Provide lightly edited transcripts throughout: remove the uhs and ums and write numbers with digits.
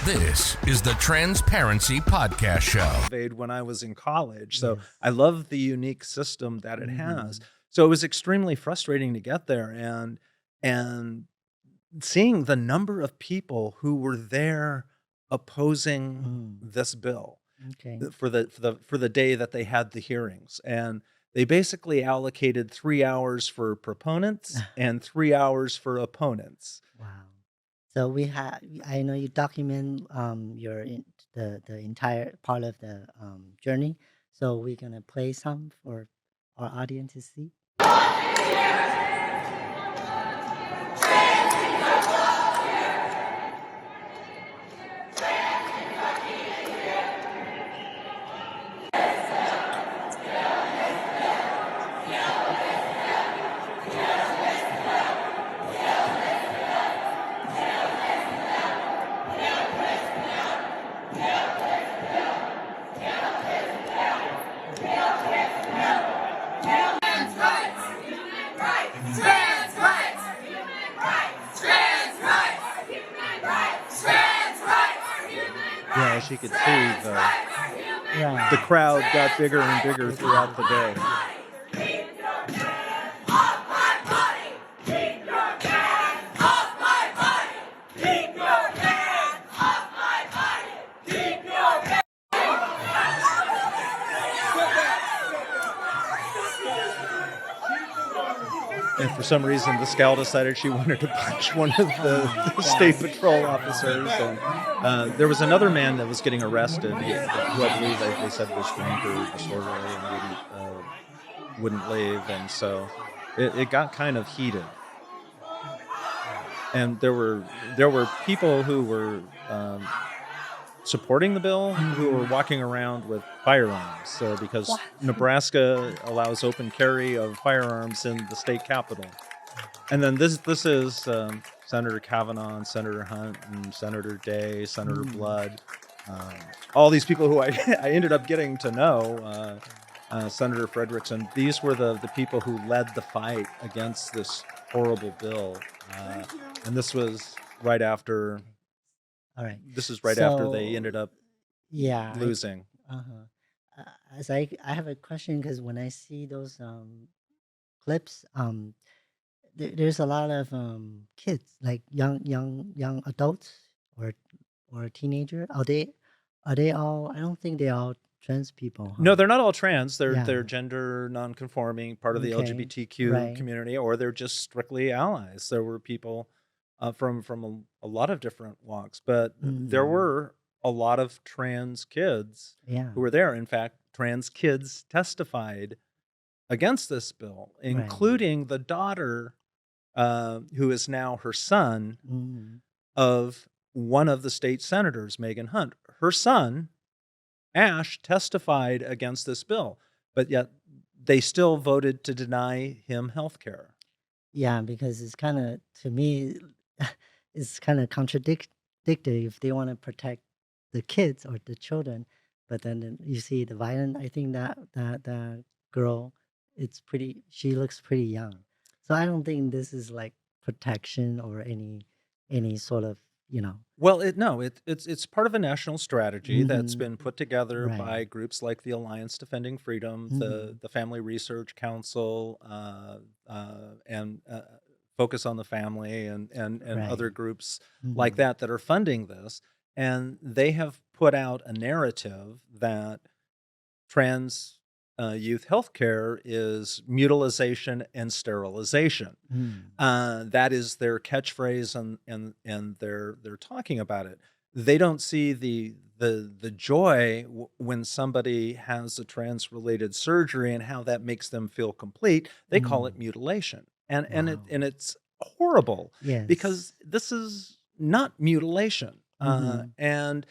This is the Transparency Podcast Show. When I was in college. So Yes. I love the unique system that it has. So it was extremely frustrating to get there and seeing the number of people who were there opposing this bill Okay. for the day that they had the hearings. And they basically allocated 3 hours for proponents and 3 hours for opponents. Wow. So we have. I know you document the entire part of the journey. So we're gonna play some for our audience to see. Yeah, as you could see, Yeah. the crowd got bigger and bigger throughout the day. And for some reason, the scout decided she wanted to punch one of the state patrol officers. And there was another man that was getting arrested, who I believe they said was drunk or disorderly and wouldn't leave. And so it got kind of heated. And there were people who were supporting the bill who were walking around with firearms because Nebraska allows open carry of firearms in the state capitol. And then this is Senator Kavanaugh and Senator Hunt and Senator Day, Senator Blood, all these people who I ended up getting to know, Senator Frederickson. These were the people who led the fight against this horrible bill. And this was right after. All right. This is right after So they ended up yeah. losing. As I have a question because when I see those clips, there's a lot of kids, like young adults or a teenager. Are they all? I don't think they're all trans people. No, Huh? they're not all trans. They're Yeah. gender nonconforming, part of the Okay. LGBTQ Right. community, or they're just strictly allies. There were people from a lot of different walks, but there were a lot of trans kids Yeah. who were there. In fact, trans kids testified against this bill, Right. including the daughter, who is now her son, Mm. of one of the state senators, Megan Hunt. Her son, Ash, testified against this bill, but yet they still voted to deny him health care. Yeah, because it's kind of, to me, it's kind of contradictory if they want to protect the kids or the children, but then you see the violence. I think that girl, she looks pretty young, so I don't think this is like protection or any sort of Well, it's part of a national strategy that's been put together by Right. groups like the Alliance Defending Freedom, the Family Research Council, and Focus on the Family, and other Right. groups like that are funding this. And they have put out a narrative that trans youth healthcare is mutilization and sterilization. That is their catchphrase, and they're talking about it. They don't see the joy when somebody has a trans related surgery and how that makes them feel complete. They call it mutilation, and Wow. it's horrible Yes. because this is not mutilation. And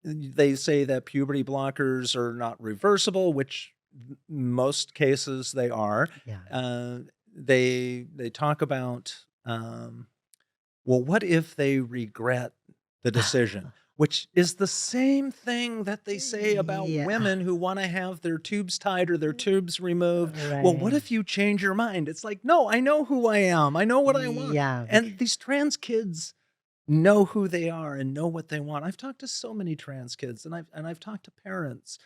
they say that puberty blockers are not reversible, which most cases they are. Yeah. They talk about, well, what if they regret the decision? Which is the same thing that they say about Yeah. women who want to have their tubes tied or their tubes removed. Well, what Right. if you change your mind? It's like, no, I know who I am. I know what I want. Yeah. And these trans kids know who they are and know what they want. I've talked to so many trans kids, and I've talked to parents,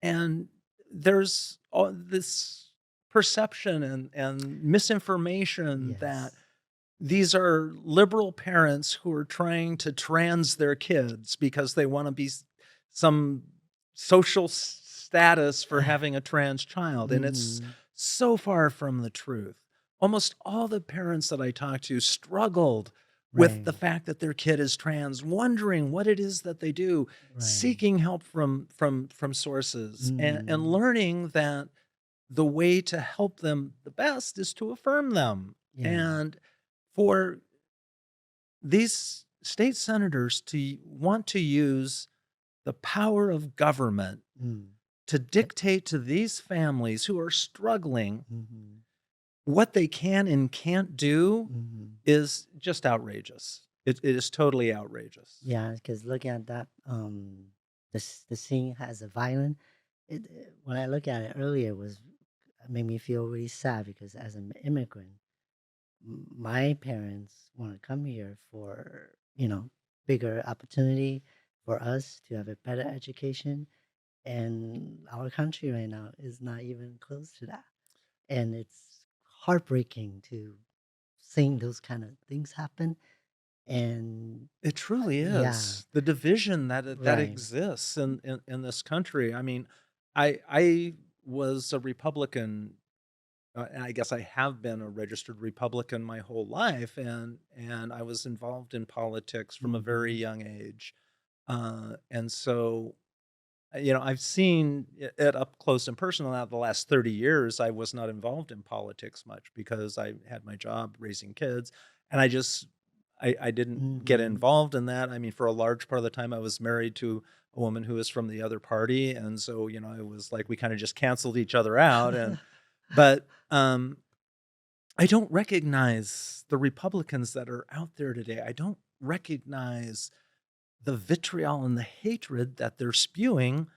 and there's all this perception and misinformation that Yes. these are liberal parents who are trying to trans their kids because they want to be some social status for having a trans child. And it's Mhm. so far from the truth. Almost all the parents that I talked to struggled with the Right. fact that their kid is trans, wondering what it is that they do, Right. seeking help from sources, and Mhm. learning that the way to help them the best is to affirm them. Yeah. And for these state senators to want to use the power of government Mm. to I dictate to these families who are struggling Mhm. what they can and can't do Mhm. is just outrageous. It is totally outrageous. Yeah, because looking at that, the scene has a violent. When I look at it earlier, was it made me feel really sad because as an immigrant, my parents want to come here for bigger opportunity for us to have a better education, and our country right now is not even close to that, and it's heartbreaking to seeing those kind of things happen. And It truly yeah, is. The division that right. exists in this country. I mean, I was a Republican. And I guess I have been a registered Republican my whole life, and I was involved in politics from a very Hmm. young age. And so, I've seen it up close and personal. Now, the last 30 years, I was not involved in politics much because I had my job raising kids, and I didn't get Hmm. involved in that. I mean, for a large part of the time, I was married to a woman who was from the other party, and so it was like we kind of just canceled each other out. But I don't recognize the Republicans that are out there today. I don't recognize the vitriol and the hatred that they're spewing.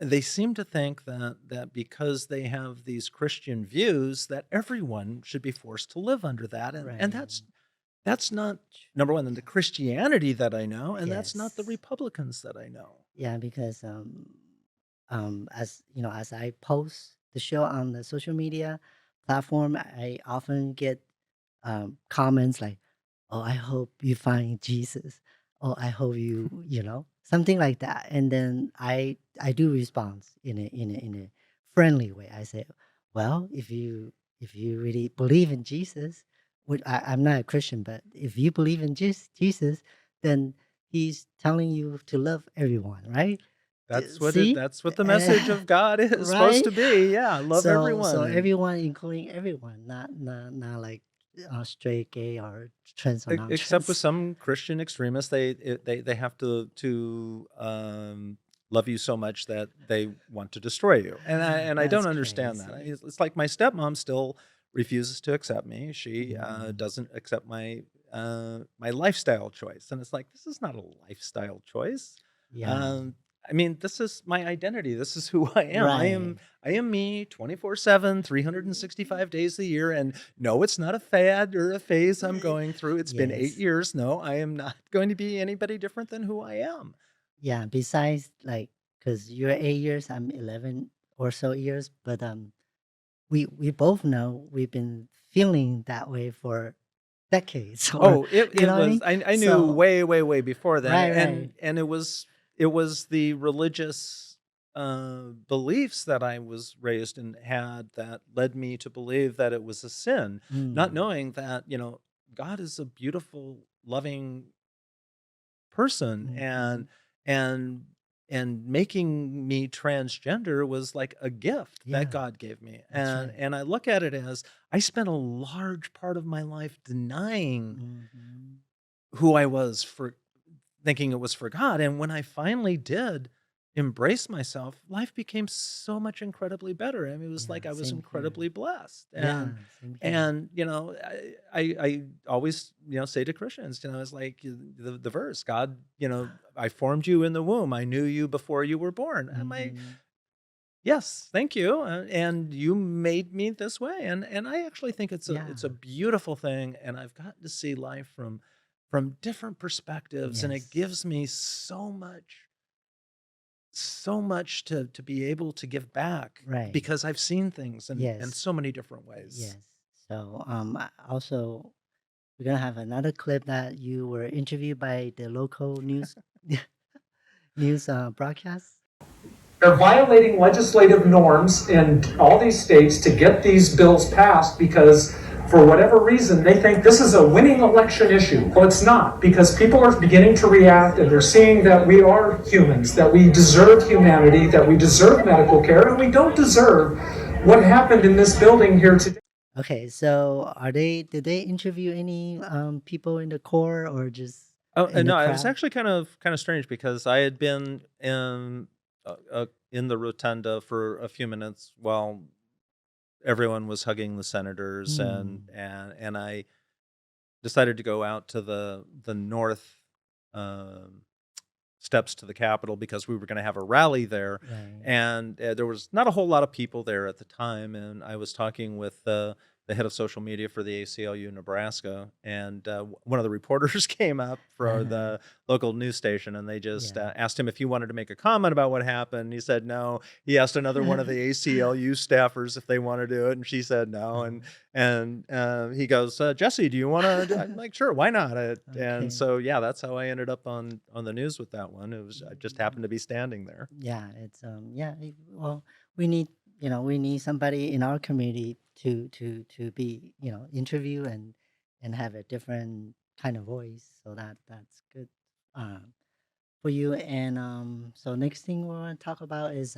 They seem to think that because they have these Christian views, that everyone should be forced to live under that, and Right. that's not number one in the Christianity that I know, and that's not the Yes. Republicans that I know. Yeah, because as as I post the show on the social media platform, I often get comments like, "Oh, I hope you find Jesus." "Oh, I hope something like that. And then I do respond in a friendly way. I say, "Well, if you really believe in Jesus, which I'm not a Christian, but if you believe in Jesus, then he's telling you to love everyone, right? See, That's what the message of God is supposed right? to be. Yeah, love So everyone, and everyone, including everyone, not like straight, gay, or trans or except with non-trans. some Christian extremists, they have to love you so much that they want to destroy you, and I don't That's understand that. crazy. It's like my stepmom still refuses to accept me. She Mm, doesn't accept my lifestyle choice, and it's like this is not a lifestyle choice. yeah, Um, I mean, this is my identity. This is who I am. right. I am me 24/7, 365 days a year. And no, it's not a fad or a phase I'm going through. It's been 8 Yes. years. No, I am not going to be anybody different than who I am. Yeah. Besides, like, because you're 8 years, I'm 11 or so years, but we both know we've been feeling that way for decades, or Oh, it you it know what I was mean? I knew So way, way, way before that. right, And it was the religious beliefs that I was raised and had that led me to believe that it was a sin, not mm, knowing that, God is a beautiful, loving person, mhm, and and making me transgender was like a gift that yeah, God gave me. that's and right. and I look at it as I spent a large part of my life denying Mhm. who I was, for thinking it was for God. And when I finally did embrace myself, life became so much incredibly better. I mean, it was like Yeah, I was same here. incredibly blessed. and Yeah, same here. and I always say to Christians, it's like the verse, God, I formed you in the womb, I knew you before you were born. And my Mhm. yes, thank you, and you made me this way. And I actually think it's a Yeah. beautiful thing, and I've gotten to see life from from different perspectives, and it Yes. gives me so much to be able to give back Right. because I've seen things in Yes. so many different ways. Yes. So also we're gonna have another clip that you were interviewed by the local news news broadcast. They're violating legislative norms in all these states to get these bills passed because, for whatever reason, they think this is a winning election issue. Well, it's not, because people are beginning to react and they're seeing that we are humans, that we deserve humanity, that we deserve medical care, and we don't deserve what happened in this building here today. Okay, so did they interview any people in the core or just Oh, in the no, it was crowd? actually kind of strange because I had been in the rotunda for a few minutes while everyone was hugging the senators, Hmm. and I decided to go out to the north um, steps to the Capitol because we were going to have a rally there, Right. and there was not a whole lot of people there at the time. And I was talking with the head of social media for the ACLU Nebraska, and one of the reporters came up for Uh-huh. the local news station, and they just Yeah. asked him if he wanted to make a comment about what happened. He said no. He asked another one of the ACLU staffers if they wanted to do it, and she said no. Oh, And he goes, Jesse, do you want to? I'm like, sure, why not? And okay. so yeah, that's how I ended up on the news with that one. It was I just happened to be standing there. Yeah, it's well, we need we need somebody in our community to be interview and have a different kind of voice, so that's good um for you. And so next thing we want to talk about is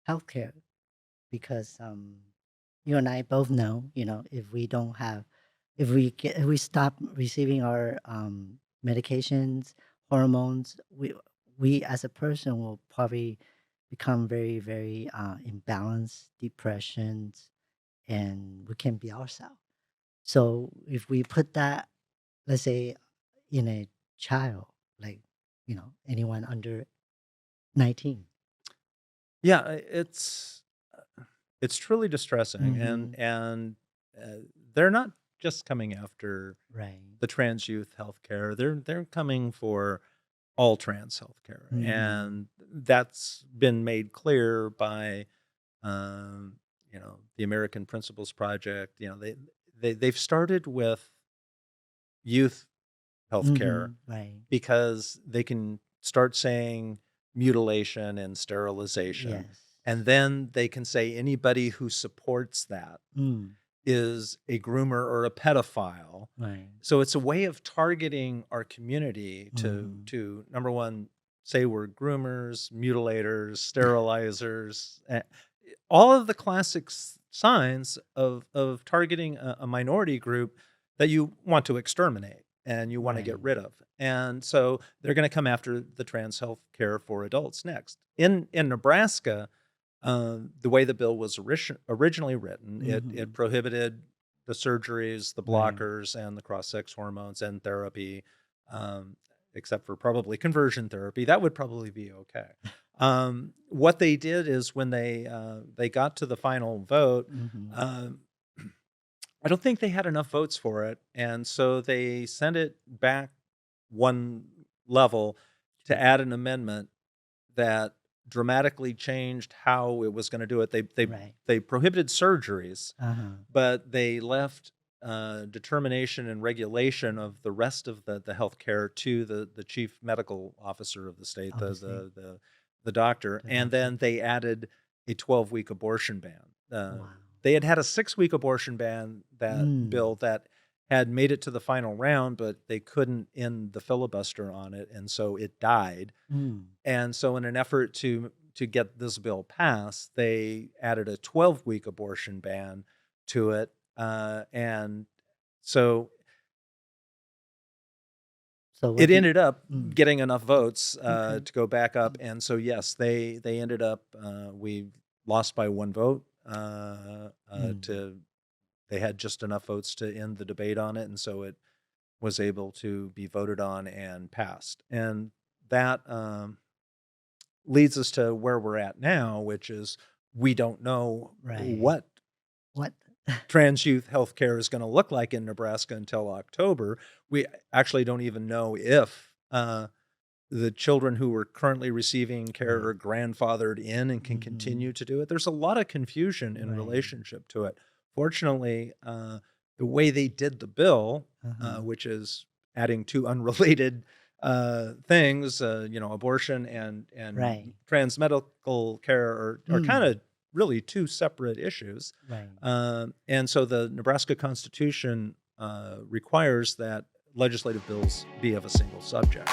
healthcare, because you and I both know, if we don't have, if we stop receiving our medications, hormones, we as a person will probably become very, very imbalanced, depressions, and we can be ourselves. So if we put that, let's say, in a child, like anyone under 19. Yeah, it's truly distressing, Mm-hmm. and they're not just coming after Right. the trans youth healthcare. They're coming for all trans healthcare, Mm-hmm. and that's been made clear by um, the American Principles Project. They've started with youth healthcare Mm-hmm. Right. because they can start saying mutilation and sterilization, Yes. and then they can say anybody who supports that Mm. is a groomer or a pedophile. Right. So it's a way of targeting our community to Mhm. to number one, say we're groomers, mutilators, sterilizers, all of the classic signs of targeting a minority group that you want to exterminate and you want to get Right. rid of. And so they're going to come after the trans health care for adults next. In Nebraska, the way the bill was originally written, it Mhm. prohibited the surgeries, the Right. blockers, and the cross-sex hormones and therapy, um, except for probably conversion therapy. That would probably be okay. What they did is when they got to the final vote, Mhm. um, I don't think they had enough votes for it, and so they sent it back one level to add an amendment that dramatically changed how it was going to do it. Right. They prohibited surgeries, Uh-huh. but they left determination and regulation of the rest of the healthcare to the chief medical officer of the state, Obviously, the doctor, the and doctor. then they added a 12-week abortion ban. Wow. They had a 6-week abortion ban that Mm. bill that had made it to the final round, but they couldn't end the filibuster on it, and so it died. Mm. And so in an effort to get this bill passed, they added a 12-week abortion ban to it. And so So what it do you ended up mm. getting enough votes Okay. to go back up. And so, yes, they ended up, we lost by one vote. Mm. They had just enough votes to end the debate on it. And so it was able to be voted on and passed. And that, leads us to where we're at now, which is we don't know Right. what What? trans youth health care is going to look like in Nebraska until October. We actually don't even know if the children who are currently receiving care are grandfathered in and can continue to do it. There's a lot of confusion in relationship to it. Fortunately, the way they did the bill, which is adding two unrelated things, abortion and trans medical care are kind of really two separate issues. And so the Nebraska Constitution requires that legislative bills be of a single subject.